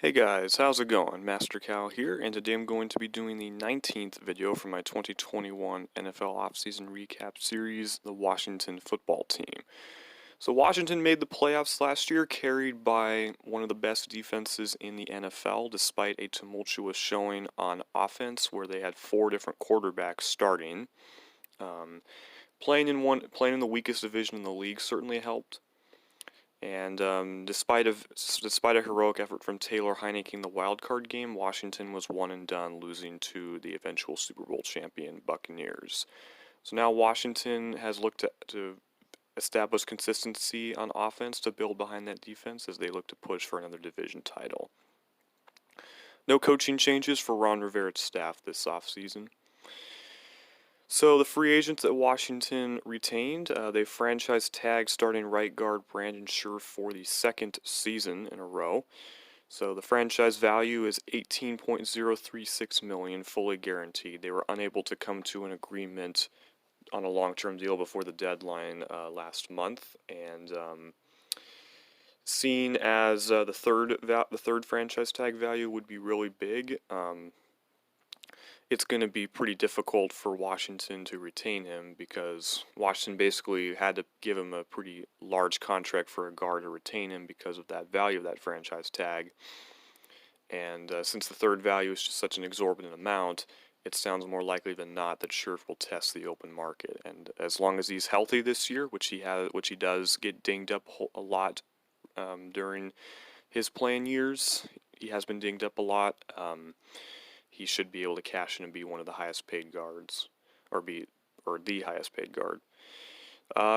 Hey guys, how's it going? Master Cal here, and today I'm going to be doing the 19th video for my 2021 NFL offseason recap series, the Washington football team. So Washington made the playoffs last year, carried by one of the best defenses in the NFL, despite a tumultuous showing on offense where they had four different quarterbacks starting. Playing in the weakest division in the league certainly helped. And despite a heroic effort from Taylor Heinicke in the wildcard game, Washington was one and done, losing to the eventual Super Bowl champion Buccaneers. So now Washington has looked to establish consistency on offense to build behind that defense as they look to push for another division title. No coaching changes for Ron Rivera's staff this offseason. So the free agents that Washington retained, they franchise tagged starting right guard Brandon Scherff for the second season in a row. So the franchise value is $18.036 million, fully guaranteed. They were unable to come to an agreement on a long-term deal before the deadline last month, and seen as the third franchise tag value would be really big. It's going to be pretty difficult for Washington to retain him because Washington basically had to give him a pretty large contract for a guard to retain him because of that value of that franchise tag. And since the third value is just such an exorbitant amount, it sounds more likely than not that Scherff will test the open market. And as long as he's healthy this year, which he does get dinged up a lot during his playing years, he has been dinged up a lot. He should be able to cash in and be one of the highest paid guards, or the highest paid guard.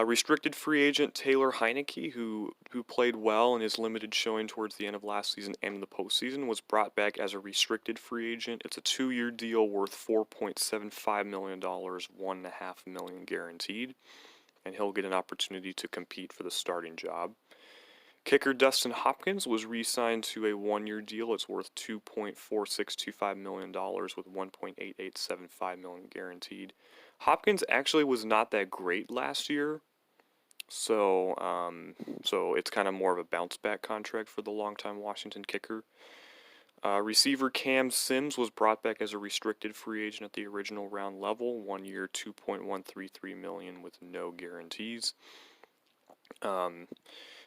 Restricted free agent Taylor Heinicke, who played well in his limited showing towards the end of last season and in the postseason, was brought back as a restricted free agent. It's a 2-year deal worth $4.75 million, $1.5 million guaranteed, and he'll get an opportunity to compete for the starting job. Kicker Dustin Hopkins was re-signed to a 1-year deal. It's worth $2.4625 million with $1.8875 million guaranteed. Hopkins actually was not that great last year, so it's kind of more of a bounce-back contract for the longtime Washington kicker. Receiver Cam Sims was brought back as a restricted free agent at the original round level, 1 year, $2.133 million with no guarantees.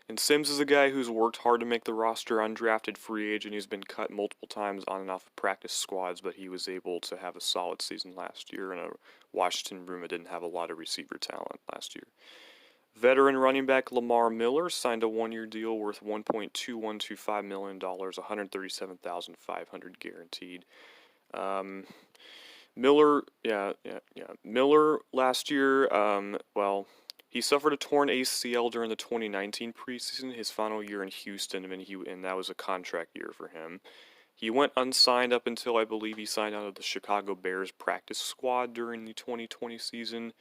And Sims is a guy who's worked hard to make the roster, undrafted free agent. He's been cut multiple times on and off of practice squads, but he was able to have a solid season last year in a Washington room that didn't have a lot of receiver talent last year. Veteran running back Lamar Miller signed a 1-year deal worth $1.2125 million, $137,500 guaranteed. Miller last year, he suffered a torn ACL during the 2019 preseason, his final year in Houston, and that was a contract year for him. He went unsigned up until I believe he signed out of the Chicago Bears practice squad during the 2020 season,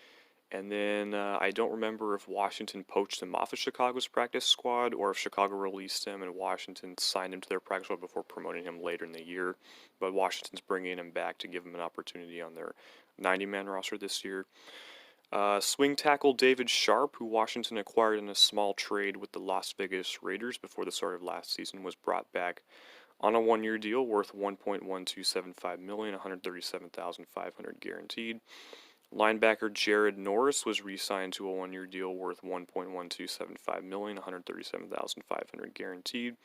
and then I don't remember if Washington poached him off of Chicago's practice squad or if Chicago released him and Washington signed him to their practice squad before promoting him later in the year. But Washington's bringing him back to give him an opportunity on their 90-man roster this year. Swing tackle David Sharp, who Washington acquired in a small trade with the Las Vegas Raiders before the start of last season, was brought back on a 1-year deal worth $1.1275 million, $137,500 guaranteed. Linebacker Jared Norris was re-signed to a 1-year deal worth $1.1275 million, $137,500 guaranteed.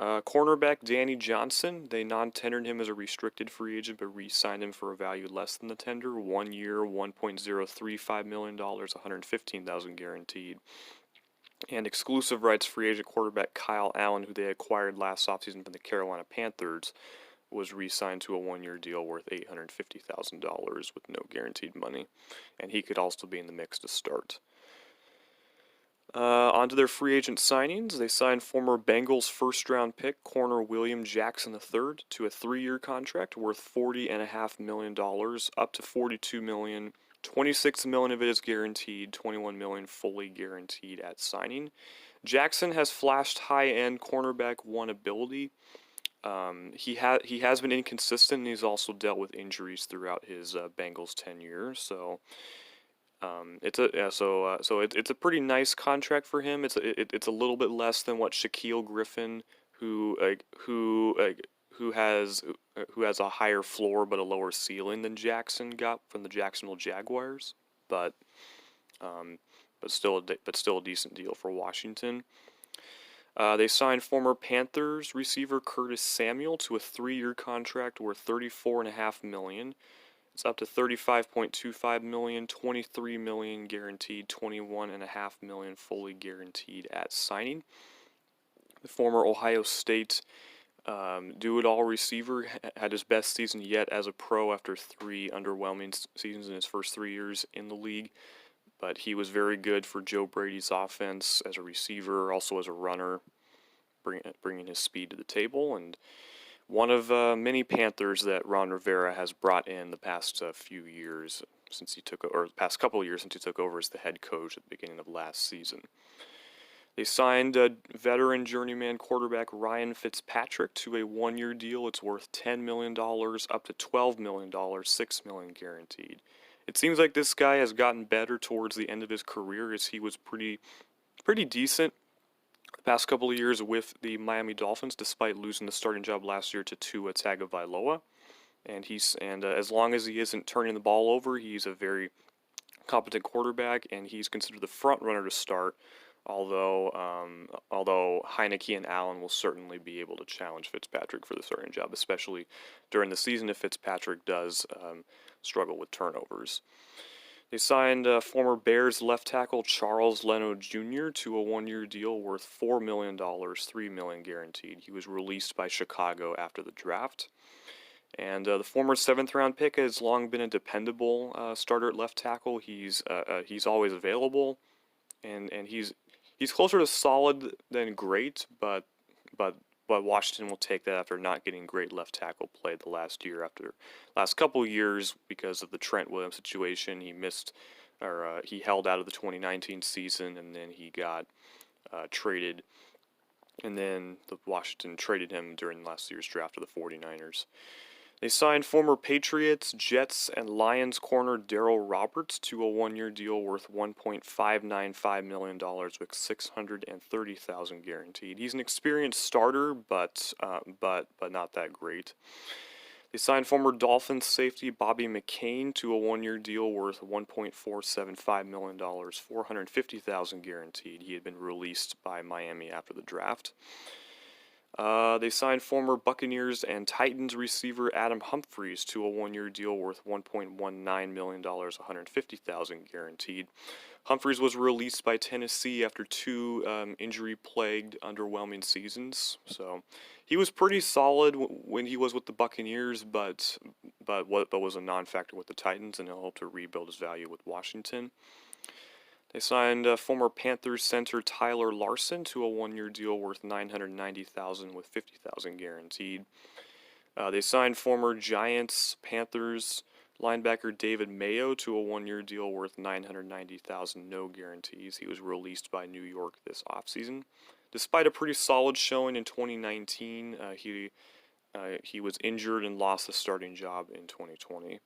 Cornerback Danny Johnson, they non-tendered him as a restricted free agent, but re-signed him for a value less than the tender. 1 year, $1.035 million, $115,000 guaranteed. And exclusive rights free agent quarterback Kyle Allen, who they acquired last offseason from the Carolina Panthers, was re-signed to a 1-year deal worth $850,000 with no guaranteed money. And he could also be in the mix to start. Onto their free agent signings. They signed former Bengals first-round pick corner William Jackson III to a 3-year contract worth $40.5 million, up to $42 million. $26 million of it is guaranteed, $21 million fully guaranteed at signing. Jackson has flashed high-end cornerback 1 ability. He has been inconsistent, and he's also dealt with injuries throughout his Bengals tenure. So it's a pretty nice contract for him. It's a little bit less than what Shaquille Griffin, who has a higher floor but a lower ceiling than Jackson got from the Jacksonville Jaguars, but um, still a decent deal for Washington. They signed former Panthers receiver Curtis Samuel to a 3-year contract worth $34.5 million. It's up to $35.25 million, $23 million guaranteed, $21.5 million fully guaranteed at signing. The former Ohio State do-it-all receiver had his best season yet as a pro after 3 underwhelming seasons in his first 3 years in the league. But he was very good for Joe Brady's offense as a receiver, also as a runner, bringing his speed to the table. And one of many Panthers that Ron Rivera has brought in the past few years since he took, or the past couple of years since he took over as the head coach at the beginning of last season. They signed veteran journeyman quarterback Ryan Fitzpatrick to a 1-year deal. It's worth $10 million, up to $12 million, $6 million guaranteed. It seems like this guy has gotten better towards the end of his career, as he was pretty decent the past couple of years with the Miami Dolphins, despite losing the starting job last year to Tua Tagovailoa. And as long as he isn't turning the ball over, he's a very competent quarterback, and he's considered the front runner to start. Although Heinicke and Allen will certainly be able to challenge Fitzpatrick for the starting job, especially during the season if Fitzpatrick does struggle with turnovers. They signed former Bears left tackle Charles Leno Jr. to a 1-year deal worth $4 million, $3 million guaranteed. He was released by Chicago after the draft. And the former 7th-round pick has long been a dependable starter at left tackle. He's always available, and he's closer to solid than great, but Washington will take that after not getting great left tackle play the last couple of years because of the Trent Williams situation. He held out of the 2019 season, and then he got traded, and then Washington traded him during last year's draft of the 49ers. They signed former Patriots, Jets, and Lions corner Darryl Roberts to a 1-year deal worth $1.595 million with $630,000 guaranteed. He's an experienced starter, but not that great. They signed former Dolphins safety Bobby McCain to a 1-year deal worth $1.475 million, $450,000 guaranteed. He had been released by Miami after the draft. They signed former Buccaneers and Titans receiver Adam Humphries to a 1-year deal worth $1.19 million, $150,000 guaranteed. Humphries was released by Tennessee after 2 injury-plagued, underwhelming seasons. So he was pretty solid when he was with the Buccaneers, but was a non-factor with the Titans, and he'll hope to rebuild his value with Washington. They signed former Panthers center Tyler Larson to a 1-year deal worth $990,000 with $50,000 guaranteed. They signed former Giants Panthers linebacker David Mayo to a 1-year deal worth $990,000, no guarantees. He was released by New York this offseason. Despite a pretty solid showing in 2019, he was injured and lost the starting job in 2020.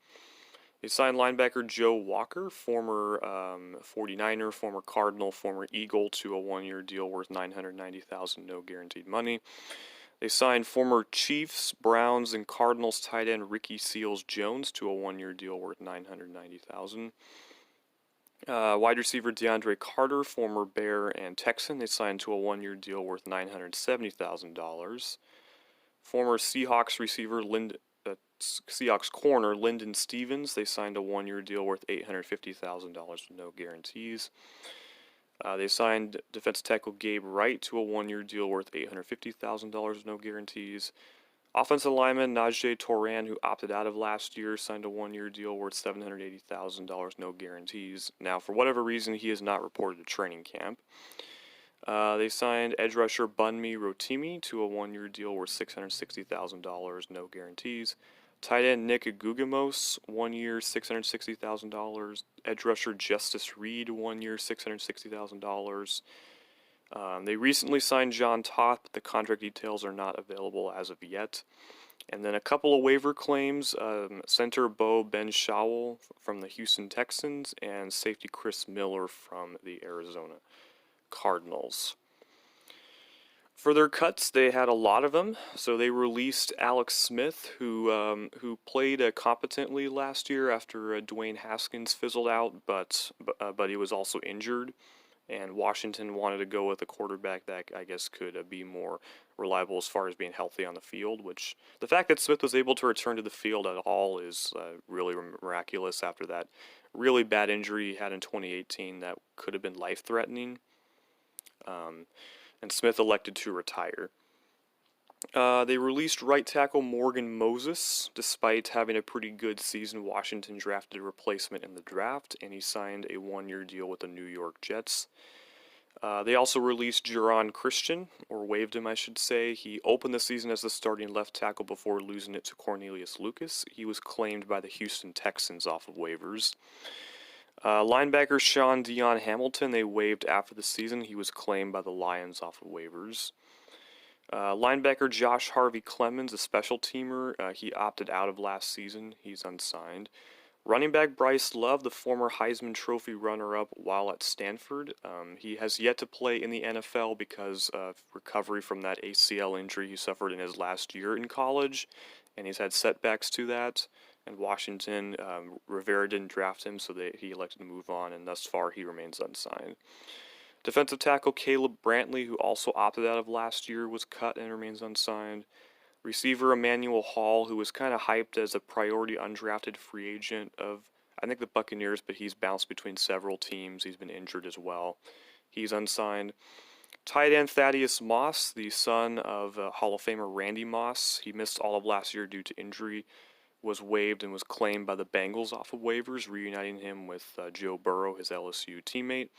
They signed linebacker Joe Walker, former 49er, former Cardinal, former Eagle, to a 1-year deal worth $990,000, no guaranteed money. They signed former Chiefs, Browns, and Cardinals tight end Ricky Seals-Jones to a 1-year deal worth $990,000. Wide receiver DeAndre Carter, former Bear and Texan, they signed to a 1-year deal worth $970,000. Former Seahawks receiver Seahawks corner Lyndon Stevens, they signed a 1-year deal worth $850,000 with no guarantees. They signed defense tackle Gabe Wright to a 1-year deal worth $850,000 with no guarantees. Offensive lineman Najee Toran, who opted out of last year, signed a 1-year deal worth $780,000, no guarantees. Now, for whatever reason, he has not reported to training camp. They signed edge rusher Bunmi Rotimi to a 1-year deal worth $660,000, no guarantees. Tight end Nick Gugamos, 1 year, $660,000. Edge rusher Justice Reed, 1 year, $660,000. They recently signed John Toth, but the contract details are not available as of yet. And then a couple of waiver claims, center Bo Ben Shawel from the Houston Texans and safety Chris Miller from the Arizona Cardinals. For their cuts, they had a lot of them. So they released Alex Smith, who played competently last year after Dwayne Haskins fizzled out, but he was also injured. And Washington wanted to go with a quarterback that I guess could be more reliable as far as being healthy on the field. Which the fact that Smith was able to return to the field at all is really miraculous after that really bad injury he had in 2018 that could have been life-threatening. And Smith elected to retire. They released right tackle Morgan Moses. Despite having a pretty good season, Washington drafted a replacement in the draft, and he signed a one-year deal with the New York Jets. They also released Jaron Christian, or waived him, I should say. He opened the season as the starting left tackle before losing it to Cornelius Lucas. He was claimed by the Houston Texans off of waivers. Linebacker Sean Dion Hamilton, they waived after the season. He was claimed by the Lions off of waivers. Linebacker Josh Harvey Clemens, a special teamer, he opted out of last season. He's unsigned. Running back Bryce Love, the former Heisman Trophy runner-up while at Stanford. He has yet to play in the NFL because of recovery from that ACL injury he suffered in his last year in college, and he's had setbacks to that. And Washington, Rivera didn't draft him, so he elected to move on, and thus far he remains unsigned. Defensive tackle Caleb Brantley, who also opted out of last year, was cut and remains unsigned. Receiver Emmanuel Hall, who was kind of hyped as a priority undrafted free agent of, I think, the Buccaneers, but he's bounced between several teams. He's been injured as well. He's unsigned. Tight end Thaddeus Moss, the son of Hall of Famer Randy Moss. He missed all of last year due to injury, was waived and was claimed by the Bengals off of waivers, reuniting him with Joe Burrow, his LSU teammate.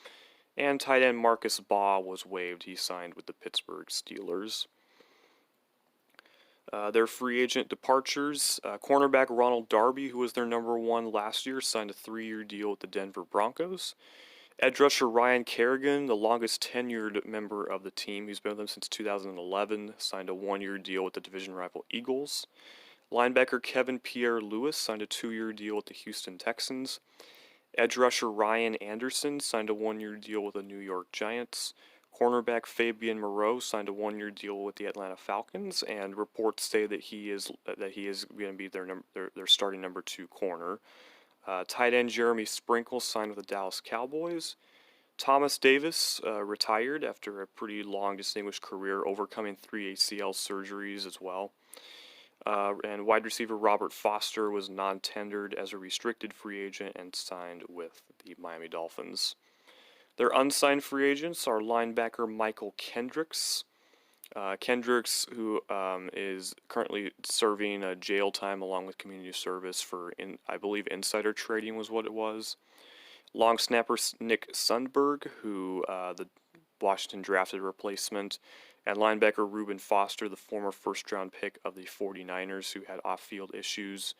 And tight end Marcus Baugh was waived. He signed with the Pittsburgh Steelers. Their free agent departures, cornerback Ronald Darby, who was their number one last year, signed a 3-year deal with the Denver Broncos. Edge rusher Ryan Kerrigan, the longest tenured member of the team, who's been with them since 2011, signed a 1-year deal with the division rival Eagles. Linebacker Kevin Pierre-Louis signed a 2-year deal with the Houston Texans. Edge rusher Ryan Anderson signed a 1-year deal with the New York Giants. Cornerback Fabian Moreau signed a 1-year deal with the Atlanta Falcons, and reports say that he is going to be their starting number 2 corner. Tight end Jeremy Sprinkle signed with the Dallas Cowboys. Thomas Davis retired after a pretty long, distinguished career, overcoming 3 ACL surgeries as well. And wide receiver Robert Foster was non-tendered as a restricted free agent and signed with the Miami Dolphins. Their unsigned free agents are linebacker Michael Kendricks. Kendricks, who is currently serving jail time along with community service for, I believe, insider trading was what it was. Long snapper Nick Sundberg, who the Washington drafted replacement. And linebacker Reuben Foster, the former first-round pick of the 49ers, who had off-field issues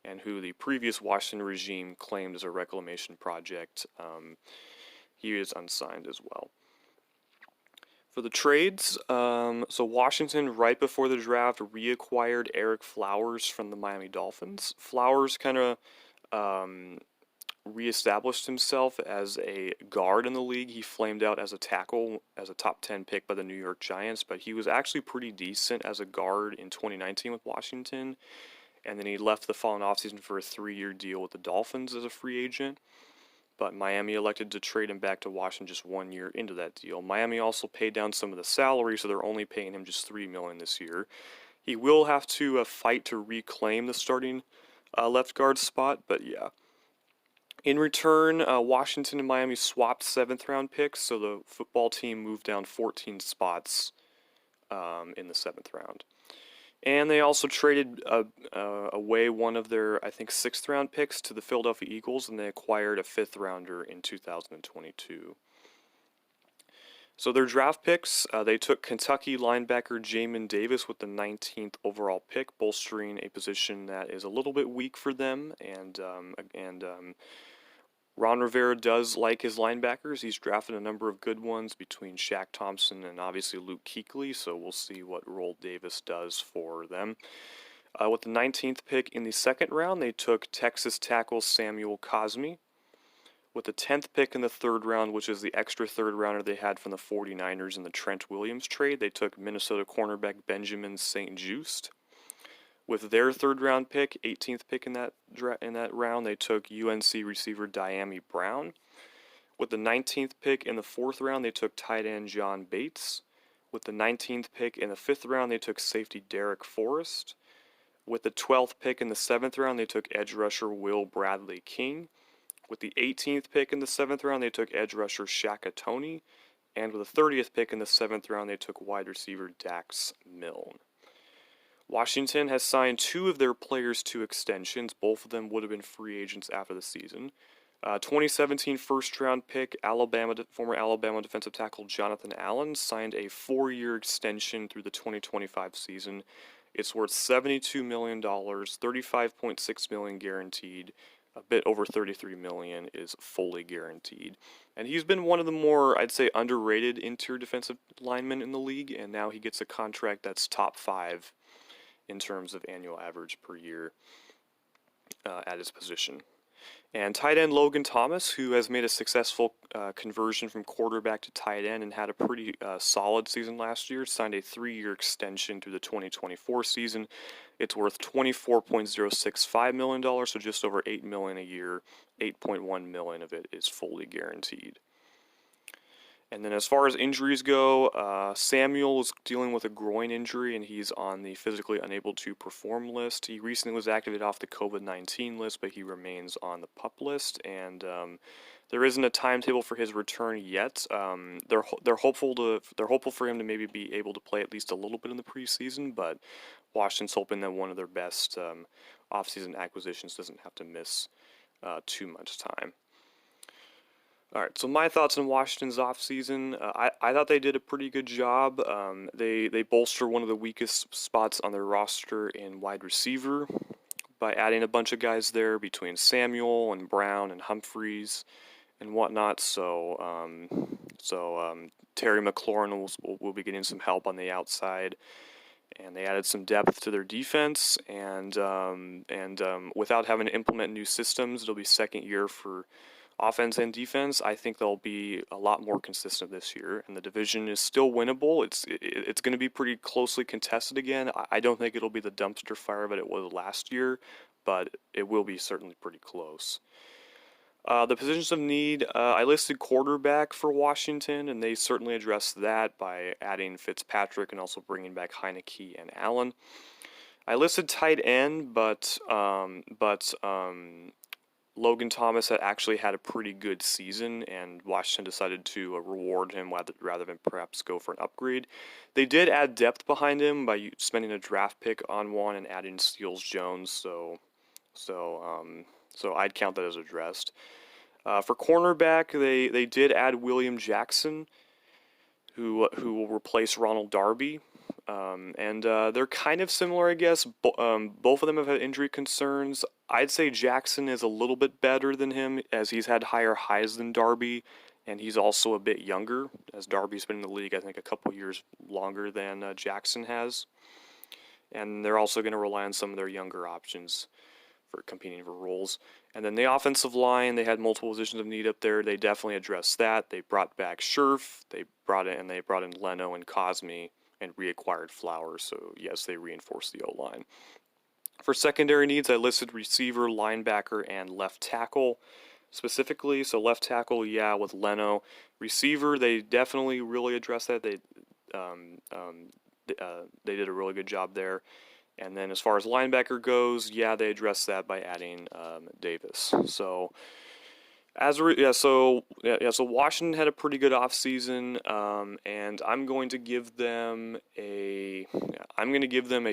and who the previous Washington regime claimed as a reclamation project. He is unsigned as well. For the trades, so Washington, right before the draft, reacquired Eric Flowers from the Miami Dolphins. Flowers kind of reestablished himself as a guard in the league. He flamed out as a tackle, as a top 10 pick by the New York Giants, but he was actually pretty decent as a guard in 2019 with Washington, and then he left the following offseason for a 3-year deal with the Dolphins as a free agent. But Miami elected to trade him back to Washington just 1 year into that deal. Miami also paid down some of the salary, so they're only paying him just $3 million this year. He will have to fight to reclaim the starting left guard spot, but yeah. In return, Washington and Miami swapped 7th-round picks, so the football team moved down 14 spots in the 7th round. And they also traded away one of their, I think, 6th-round picks to the Philadelphia Eagles, and they acquired a 5th-rounder in 2022. So their draft picks, they took Kentucky linebacker Jamin Davis with the 19th overall pick, bolstering a position that is a little bit weak for them, and Ron Rivera does like his linebackers. He's drafted a number of good ones between Shaq Thompson and obviously Luke Kuechly, so we'll see what role Davis does for them. With the 19th pick in the 2nd round, they took Texas tackle Samuel Cosmi. With the 10th pick in the third round, which is the extra third rounder they had from the 49ers in the Trent Williams trade, they took Minnesota cornerback Benjamin St-Juste. With their third round pick, 18th pick in that round, they took UNC receiver Diami Brown. With the 19th pick in the fourth round, they took tight end John Bates. With the 19th pick in the fifth round, they took safety Derek Forrest. With the 12th pick in the seventh round, they took edge rusher Will Bradley King. With the 18th pick in the 7th round, they took edge rusher Shaka Toney. And with the 30th pick in the 7th round, they took wide receiver Dax Milne. Washington has signed 2 of their players to extensions. Both of them would have been free agents after the season. 2017 first-round pick, former Alabama defensive tackle Jonathan Allen signed a 4-year extension through the 2025 season. It's worth $72 million, $35.6 million guaranteed. A bit over $33 million is fully guaranteed. And he's been one of the more, I'd say, underrated interior defensive linemen in the league, and now he gets a contract that's top 5 in terms of annual average per year at his position. And tight end Logan Thomas, who has made a successful conversion from quarterback to tight end and had a pretty solid season last year, signed a 3-year extension through the 2024 season. It's worth $24.065 million, so just over $8 million a year. $8.1 million of it is fully guaranteed. And then as far as injuries go, Samuel is dealing with a groin injury, and he's on the physically unable to perform list. He recently was activated off the COVID-19 list, but he remains on the PUP list, and there isn't a timetable for his return yet. They're hopeful for him to maybe be able to play at least a little bit in the preseason, but Washington's hoping that one of their best offseason acquisitions doesn't have to miss too much time. All right, so my thoughts on Washington's offseason. I thought they did a pretty good job. They bolster one of the weakest spots on their roster in wide receiver by adding a bunch of guys there between Samuel and Brown and Humphreys and whatnot. So Terry McLaurin will be getting some help on the outside. And they added some depth to their defense, and without having to implement new systems, it'll be second year for offense and defense. I think they'll be a lot more consistent this year, and the division is still winnable. It's going to be pretty closely contested again. I don't think it'll be the dumpster fire that it was last year, but it will be certainly pretty close. The positions of need, I listed quarterback for Washington, and they certainly addressed that by adding Fitzpatrick and also bringing back Heinicke and Allen. I listed tight end, but Logan Thomas had actually had a pretty good season, and Washington decided to reward him rather than perhaps go for an upgrade. They did add depth behind him by spending a draft pick on one and adding Seals Jones, so I'd count that as addressed. For cornerback, they did add William Jackson, who will replace Ronald Darby. And they're kind of similar, I guess. Both of them have had injury concerns. I'd say Jackson is a little bit better than him, as he's had higher highs than Darby, and he's also a bit younger, as Darby's been in the league, I think, a couple years longer than Jackson has. And they're also going to rely on some of their younger options for competing for roles. And then the offensive line, they had multiple positions of need up there. They definitely addressed that. They brought back Scherf. They brought in Leno and Cosme and reacquired Flowers. So yes, they reinforced the O-line. For secondary needs, I listed receiver, linebacker, and left tackle specifically. So left tackle, yeah, with Leno. Receiver, they definitely really addressed that. They did a really good job there. And then as far as linebacker goes, yeah, they addressed that by adding Davis. So so Washington had a pretty good offseason, and I'm going to give them a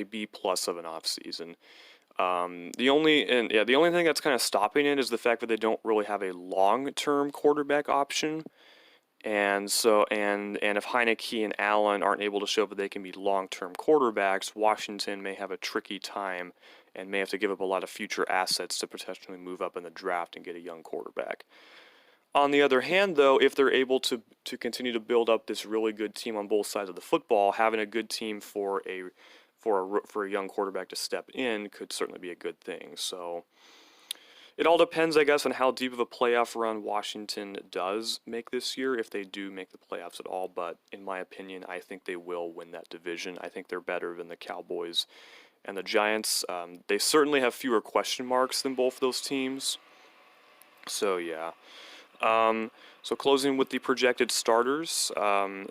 B+ of an offseason. The only thing that's kind of stopping it is the fact that they don't really have a long-term quarterback option. And if Heinicke and Allen aren't able to show that they can be long-term quarterbacks, Washington may have a tricky time and may have to give up a lot of future assets to potentially move up in the draft and get a young quarterback. On the other hand, though, if they're able to continue to build up this really good team on both sides of the football, having a good team for a young quarterback to step in could certainly be a good thing. So It all depends, I guess, on how deep of a playoff run Washington does make this year, if they do make the playoffs at all. But in my opinion, I think they will win that division. I think they're better than the Cowboys and the Giants. They certainly have fewer question marks than both of those teams. So, yeah. So closing with the projected starters,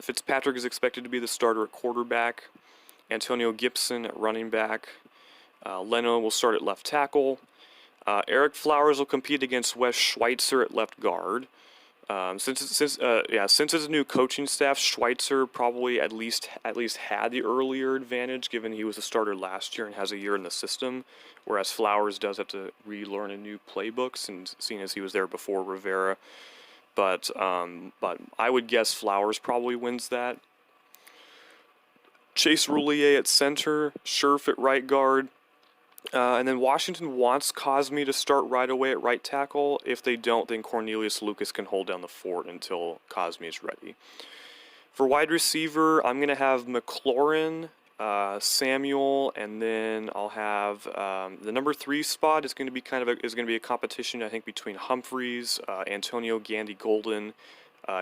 Fitzpatrick is expected to be the starter at quarterback. Antonio Gibson at running back. Leno will start at left tackle. Eric Flowers will compete against Wes Schweitzer at left guard. Since it's a new coaching staff, Schweitzer probably at least had the earlier advantage, given he was a starter last year and has a year in the system, whereas Flowers does have to relearn a new playbook, and seeing as he was there before Rivera. But I would guess Flowers probably wins that. Chase Roulier at center, Scherf at right guard. And then Washington wants Cosme to start right away at right tackle. If they don't, then Cornelius Lucas can hold down the fort until Cosme is ready. For wide receiver, I'm going to have McLaurin, Samuel, and then I'll have the number 3 spot is going to be a competition, I think, between Humphreys, Antonio Gandy-Golden,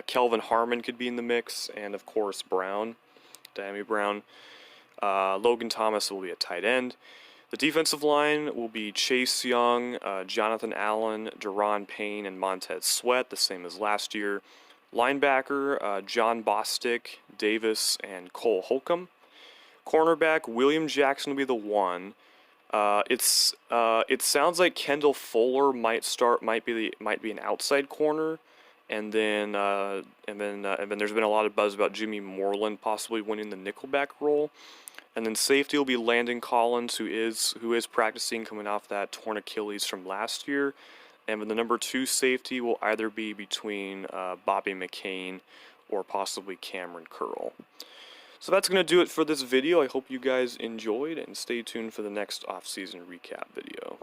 Kelvin Harmon could be in the mix, and of course Diami Brown. Logan Thomas will be a tight end. The defensive line will be Chase Young, Jonathan Allen, Deron Payne, and Montez Sweat, the same as last year. Linebacker, John Bostic, Davis, and Cole Holcomb. Cornerback, William Jackson will be the 1. It sounds like Kendall Fuller might be an outside corner, and then there's been a lot of buzz about Jimmy Moreland possibly winning the nickelback role. And then safety will be Landon Collins, who is practicing, coming off that torn Achilles from last year. And then the number 2 safety will either be between Bobby McCain or possibly Cameron Curl. So that's going to do it for this video. I hope you guys enjoyed, and stay tuned for the next off-season recap video.